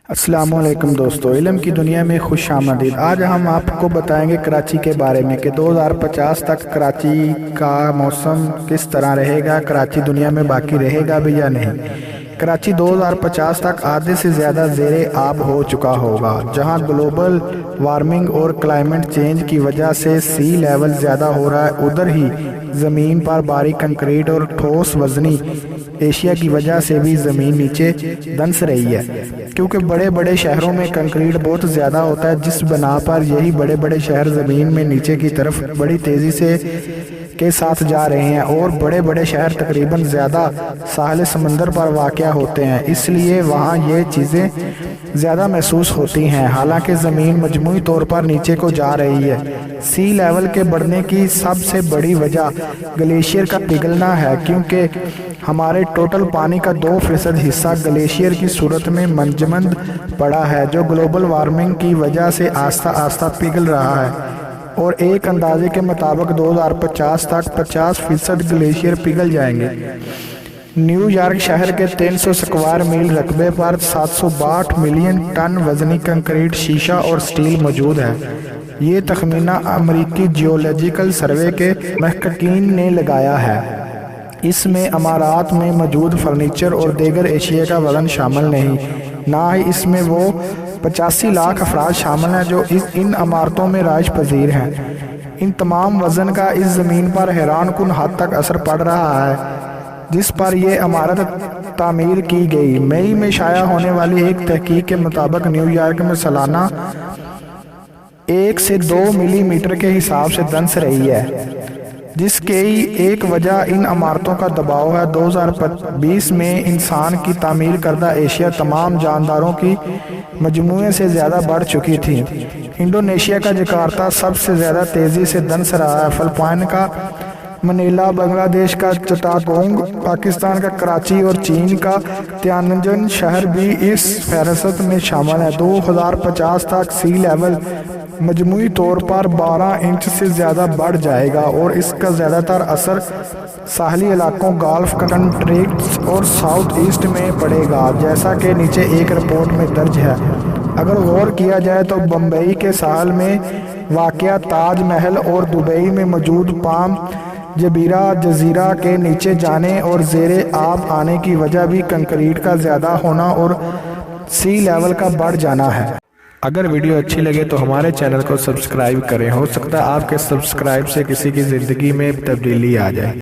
السلام علیکم دوستو، علم کی دنیا میں خوش آمدید۔ آج ہم آپ کو بتائیں گے کراچی کے بارے میں کہ 2050 تک کراچی کا موسم کس طرح رہے گا، کراچی دنیا میں باقی رہے گا بھی یا نہیں۔ کراچی 2050 تک آدھے سے زیادہ زیر آب ہو چکا ہوگا، جہاں گلوبل وارمنگ اور کلائمیٹ چینج کی وجہ سے سی لیول زیادہ ہو رہا ہے، ادھر ہی زمین پر باریک کنکریٹ اور ٹھوس وزنی ایشیا کی وجہ سے بھی زمین نیچے دنس رہی ہے، کیونکہ بڑے بڑے شہروں میں کنکریٹ بہت زیادہ ہوتا ہے، جس بنا پر یہی بڑے بڑے شہر زمین میں نیچے کی طرف بڑی تیزی سے کے ساتھ جا رہے ہیں، اور بڑے بڑے شہر تقریباً زیادہ ساحل سمندر پر واقع ہوتے ہیں، اس لیے وہاں یہ چیزیں زیادہ محسوس ہوتی ہیں۔ حالانکہ زمین مجموعی طور پر نیچے کو جا رہی ہے، سی لیول کے بڑھنے کی سب سے بڑی وجہ گلیشیئر کا پگھلنا ہے، کیونکہ ہمارے ٹوٹل پانی کا 2% حصہ گلیشیئر کی صورت میں منجمد پڑا ہے، جو گلوبل وارمنگ کی وجہ سے آہستہ آہستہ پگھل رہا ہے، اور ایک اندازے کے مطابق 2050 تک 50% گلیشیئر پگھل جائیں گے۔ نیو یارک شہر کے 300 اسکوائر میل رقبے پر 762 ملین ٹن وزنی کنکریٹ، شیشہ اور سٹیل موجود ہے۔ یہ تخمینہ امریکی جیولوجیکل سروے کے محققین نے لگایا ہے۔ اس میں عمارات میں موجود فرنیچر اور دیگر اشیاء کا وزن شامل نہیں، نہ ہی اس میں وہ 85 لاکھ افراد شامل ہیں جو ان عمارتوں میں رہائش پذیر ہیں۔ ان تمام وزن کا اس زمین پر حیران کن حد تک اثر پڑ رہا ہے جس پر یہ عمارت تعمیر کی گئی۔ مئی میں شائع ہونے والی ایک تحقیق کے مطابق نیو یارک میں سالانہ 1 سے 2 ملی میٹر کے حساب سے دنس رہی ہے، جس کی ایک وجہ ان عمارتوں کا دباؤ ہے۔ 2020 میں انسان کی تعمیر کردہ ایشیا تمام جانداروں کی مجموعے سے زیادہ بڑھ چکی تھی۔ انڈونیشیا کا جکارتہ سب سے زیادہ تیزی سے دنس رہا ہے، فلپائن کا منیلا، بنگلہ دیش کا چٹاگونگ، پاکستان کا کراچی اور چین کا تیانجن شہر بھی اس فہرست میں شامل ہے۔ 2050 تک سی لیول مجموعی طور پر 12 انچ سے زیادہ بڑھ جائے گا، اور اس کا زیادہ تر اثر ساحلی علاقوں، گالف کنٹریز اور ساؤتھ ایسٹ میں پڑے گا، جیسا کہ نیچے ایک رپورٹ میں درج ہے۔ اگر غور کیا جائے تو بمبئی کے ساحل میں واقع تاج محل اور دبئی میں موجود پام جزیرہ کے نیچے جانے اور زیر آب آنے کی وجہ بھی کنکریٹ کا زیادہ ہونا اور سی لیول کا بڑھ جانا ہے۔ اگر ویڈیو اچھی لگے تو ہمارے چینل کو سبسکرائب کریں، ہو سکتا ہے آپ کے سبسکرائب سے کسی کی زندگی میں تبدیلی آ جائے۔